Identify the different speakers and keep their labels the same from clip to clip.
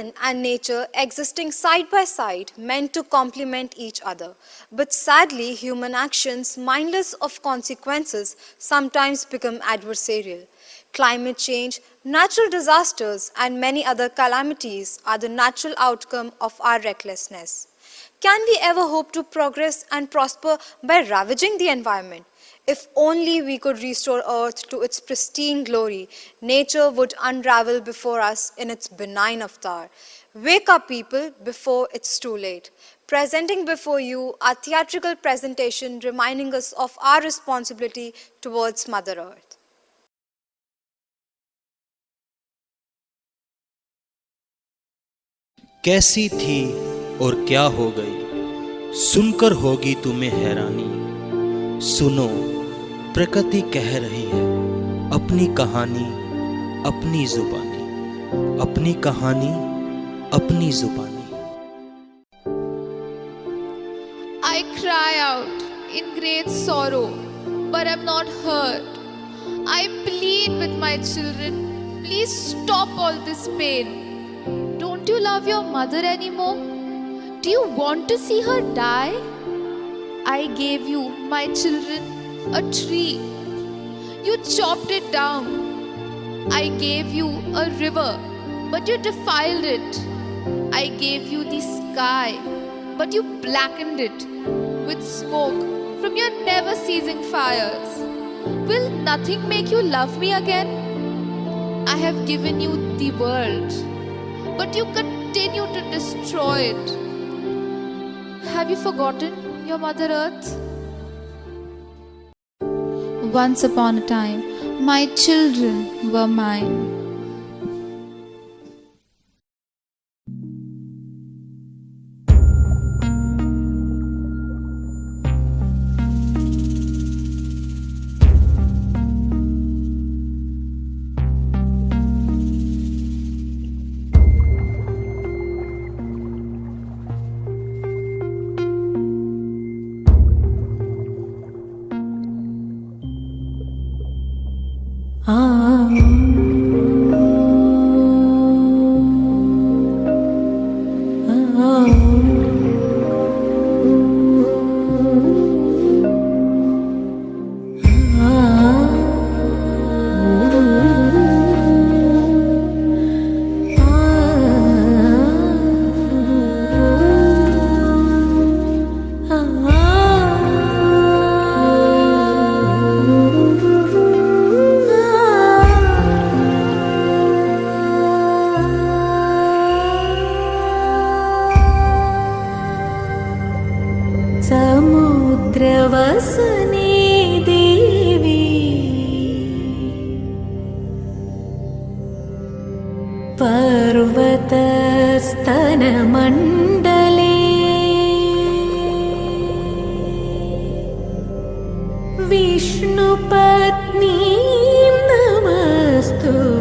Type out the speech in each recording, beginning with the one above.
Speaker 1: And nature existing side by side, meant to complement each other. But sadly, human actions, mindless of consequences, sometimes become adversarial. Climate change, natural disasters, and many other calamities are the natural outcome of our recklessness. Can we ever hope to progress and prosper by ravaging the environment? If only we could restore Earth to its pristine glory, nature would unravel before us in its benign avatar. Wake up, people, before it's too late. Presenting before you our theatrical presentation reminding us of our responsibility towards Mother Earth.
Speaker 2: कैसी थी और क्या हो गई, सुनकर होगी तुम्हें हैरानी। सुनो, प्रकृति कह रही है अपनी कहानी, अपनी जुबानी, अपनी कहानी, अपनी जुबानी।
Speaker 3: I cry out in great sorrow, but I'm not hurt. I plead with my children, please stop all this pain. Don't you love your mother anymore? Do you want to see her die? I gave you, my children, a tree. You chopped it down. I gave you a river, but you defiled it. I gave you the sky, but you blackened it with smoke from your never ceasing fires. Will nothing make you love me again? I have given you the world, but you continue to destroy it. Have you forgotten your Mother Earth? Once upon a time, my children were mine.
Speaker 4: समुद्रवसने देवी पर्वतस्तनमण्डले विष्णुपत्नी नमस्तुभ्यम्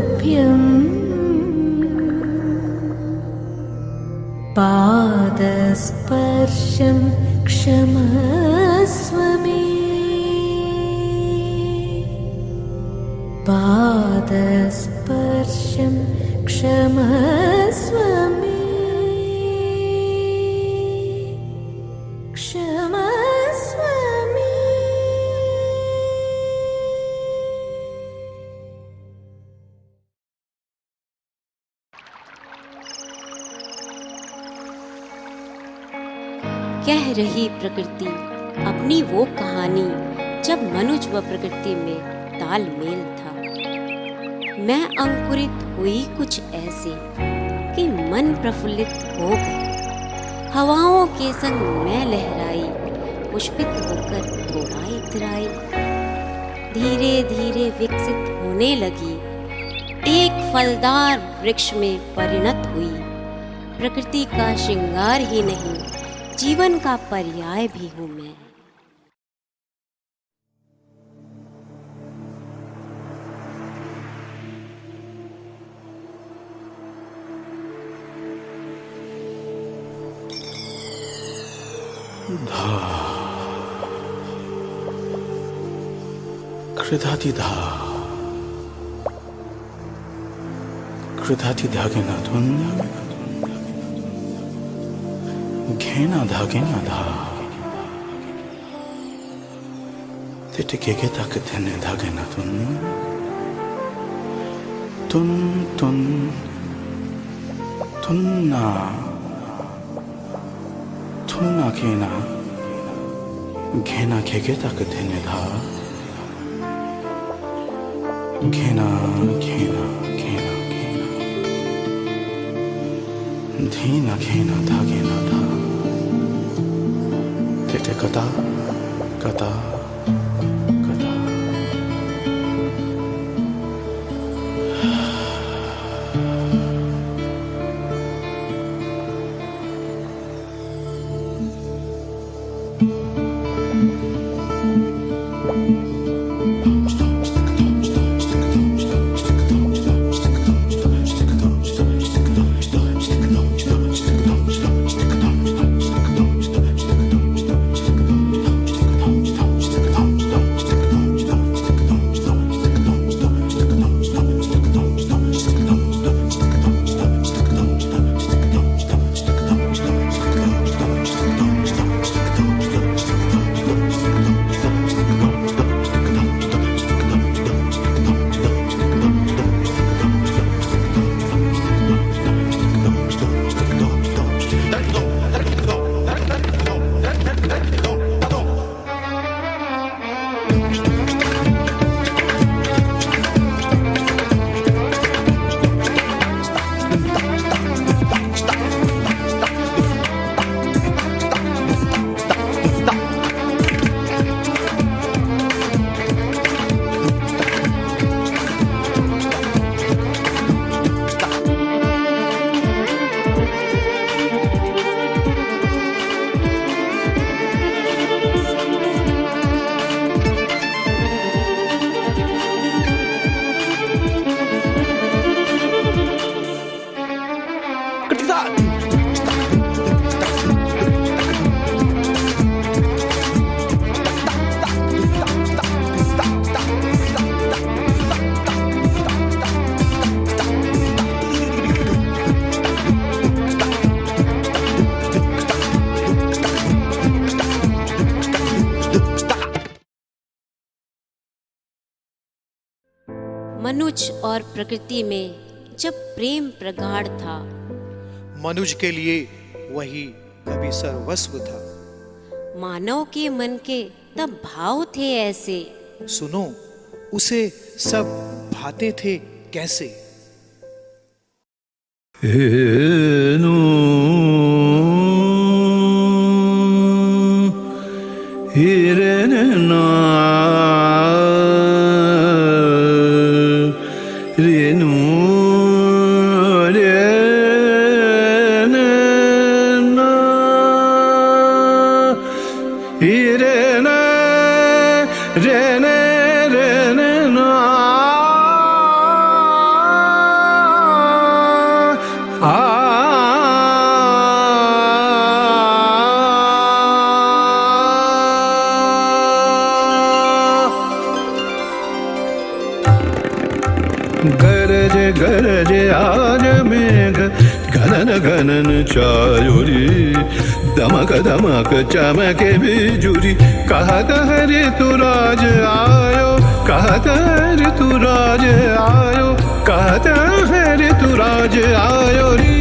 Speaker 4: पादस्पर्शं क्षमस्व मे पादस्पर्शं क्षमस्व मे क्षमस्व मे।
Speaker 5: कह रही प्रकृति अपनी वो कहानी, जब मनुज व प्रकृति में तालमेल था। मैं अंकुरित हुई कुछ ऐसे कि मन प्रफुल्लित हो गया। हवाओं के संग मैं लहराई, पुष्पित होकर थोड़ा इतराई। धीरे धीरे विकसित होने लगी, एक फलदार वृक्ष में परिणत हुई। प्रकृति का श्रृंगार ही नहीं, जीवन का पर्याय भी हूँ मैं।
Speaker 6: कृधातिधा कृधातिधागे नाथुन घेना धा ते टिके तक तेने धागे ना तुन ना घेना घेगे तक तेने धा घेना धीना घेना धागे ना धा तेटे कता
Speaker 5: मनुज और प्रकृति में जब प्रेम प्रगाढ़ था,
Speaker 7: मनुज के लिए वही कभी सर्वस्व था।
Speaker 5: मानव के मन के तब भाव थे ऐसे,
Speaker 7: सुनो उसे सब भाते थे कैसे।
Speaker 6: गरज आज मेघ घनन चायुरी दमक चमके बिजुरी कहत हरि तू राज आयो कहत हरि तू राज आयो कहत हरि तू राज आयो री।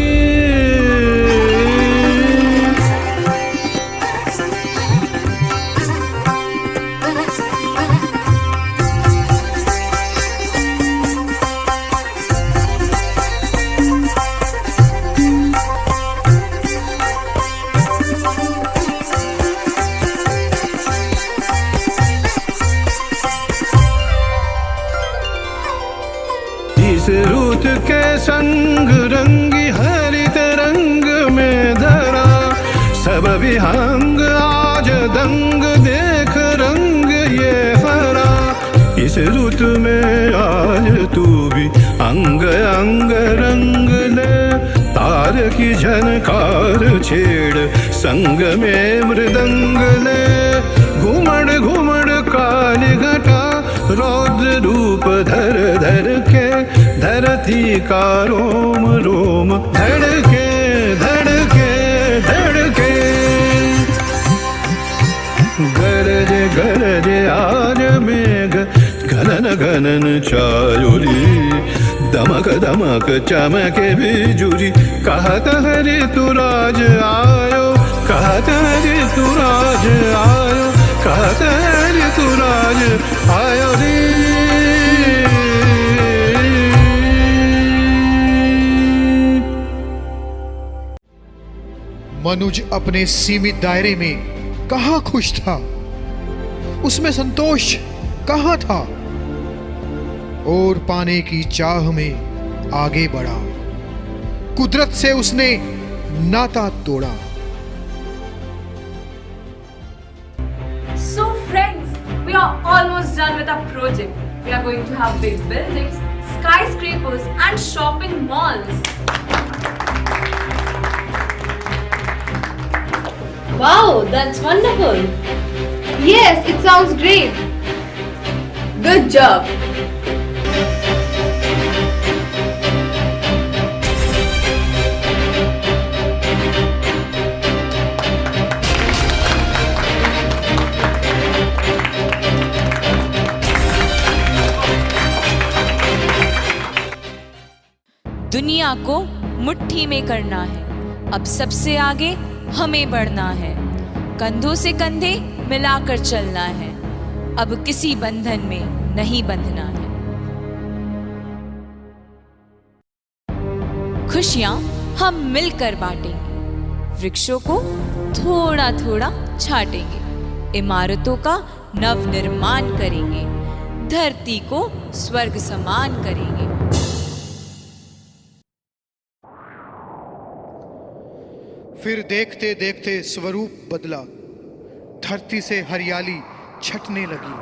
Speaker 6: इस रुत के संग रंगी हरित रंग में धरा सब विहंग आज दंग देख रंग ये हरा। इस रुत में आज तू भी अंग अंग रंग ले तार की झनकार छेड़ संग में मृदंग ले। घुमड़ घुमड़ काली घटा रौद्र रूप धर धर के धरती का रोम रोम धड़के धड़के धड़के। चनन चायुरी दमक दमक चमक बिजुरी कहत हरि तुराज आयो कहत हरि तुराज आयो कहत हरि तुराज आयो रे।
Speaker 7: मनुज अपने सीमित दायरे में कहाँ खुश था, उसमें संतोष कहाँ था, और पाने की चाह में आगे बढ़ा, कुदरत से उसने नाता तोड़ा।
Speaker 8: So friends, we are almost done with our project. We are going to have big buildings, skyscrapers and shopping malls.
Speaker 9: Wow, that's wonderful.
Speaker 3: Yes, it sounds great.
Speaker 8: Good job.
Speaker 9: दुनिया को मुट्ठी में करना है, अब सबसे आगे हमें बढ़ना है, कंधों से कंधे मिलाकर चलना है, अब किसी बंधन में नहीं बंधना है। खुशियां हम मिलकर बांटेंगे, वृक्षों को थोड़ा थोड़ा छाटेंगे, इमारतों का नव निर्माण करेंगे, धरती को स्वर्ग समान करेंगे।
Speaker 7: फिर देखते देखते स्वरूप बदला, धरती से हरियाली छटने लगी।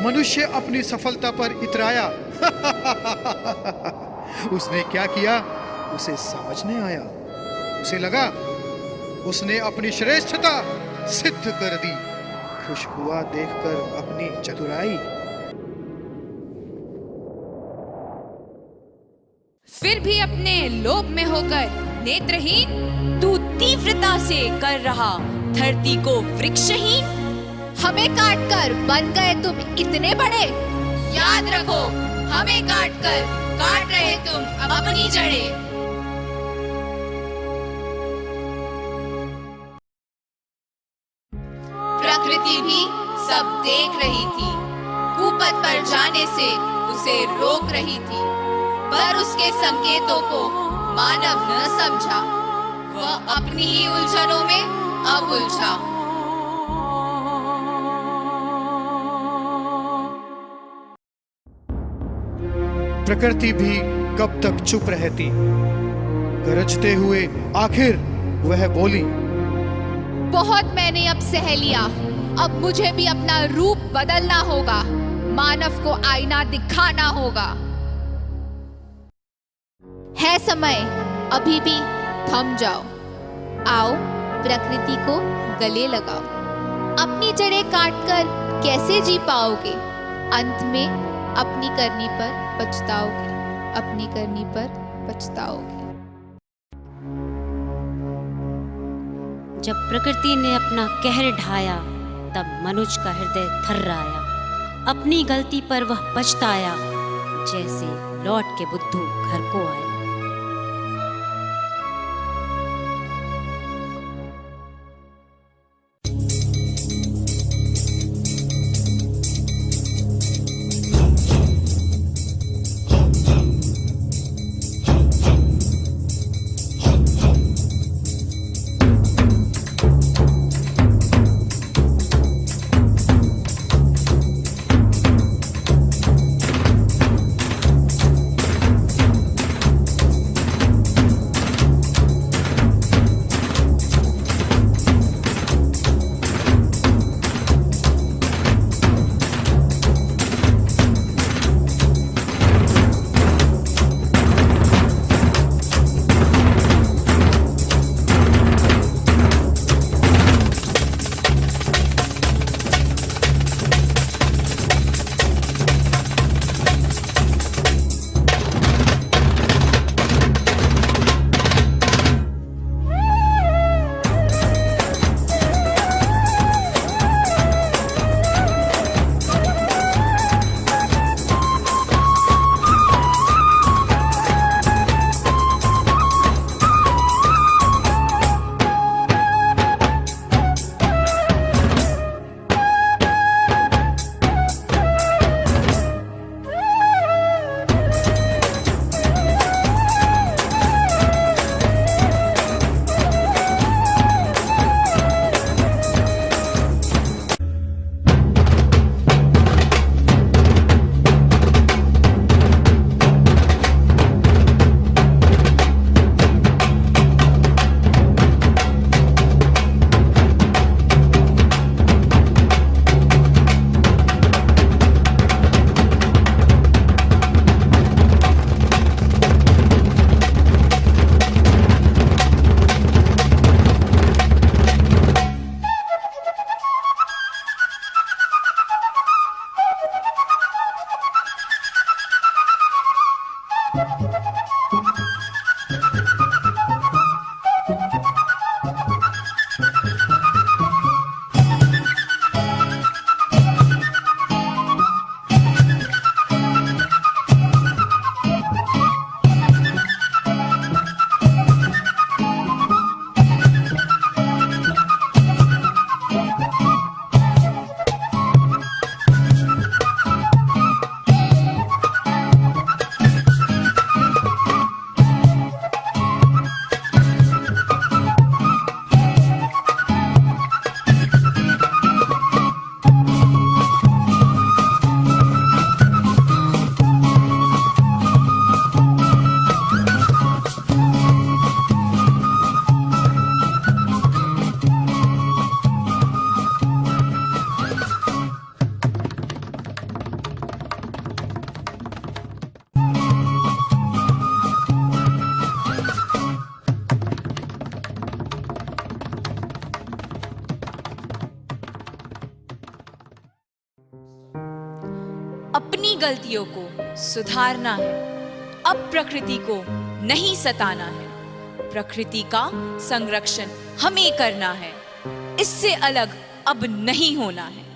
Speaker 7: मनुष्य अपनी सफलता पर इतराया। उसने क्या किया, उसे समझ नहीं आया। उसे लगा उसने अपनी श्रेष्ठता सिद्ध कर दी। खुश हुआ देखकर अपनी चतुराई।
Speaker 9: फिर भी अपने लोभ में होकर नेत्रहीन तू तीव्रता से कर रहा धरती को वृक्षहीन।
Speaker 3: हमें काटकर बन गए तुम इतने बड़े,
Speaker 9: याद रखो हमें काटकर काट रहे तुम अब अपनी जड़ें।
Speaker 3: प्रकृति भी सब देख रही थी, कुपथ पर जाने से उसे रोक रही थी, पर उसके संकेतों को मानव न समझा, वह अपनी ही उलझनों में अब उलझा।
Speaker 7: प्रकृति भी कब तक चुप रहती, गरजते हुए आखिर वह बोली।
Speaker 3: बहुत मैंने अब सह लिया, अब मुझे भी अपना रूप बदलना होगा, मानव को आईना दिखाना होगा। है समय, अभी भी थम जाओ, आओ प्रकृति को गले लगाओ। अपनी जड़ें काटकर कैसे जी पाओगे, अंत में अपनी करनी पर पछताओगे, अपनी करनी पर पछताओगे।
Speaker 5: जब प्रकृति ने अपना कहर ढाया, तब मनुज का हृदय थर्राया, अपनी गलती पर वह पछताया, जैसे लौट के बुद्धू घर को आया।
Speaker 9: अपनी गलतियों को सुधारना है। अब प्रकृति को नहीं सताना है। प्रकृति का संरक्षण हमें करना है। इससे अलग अब नहीं होना है।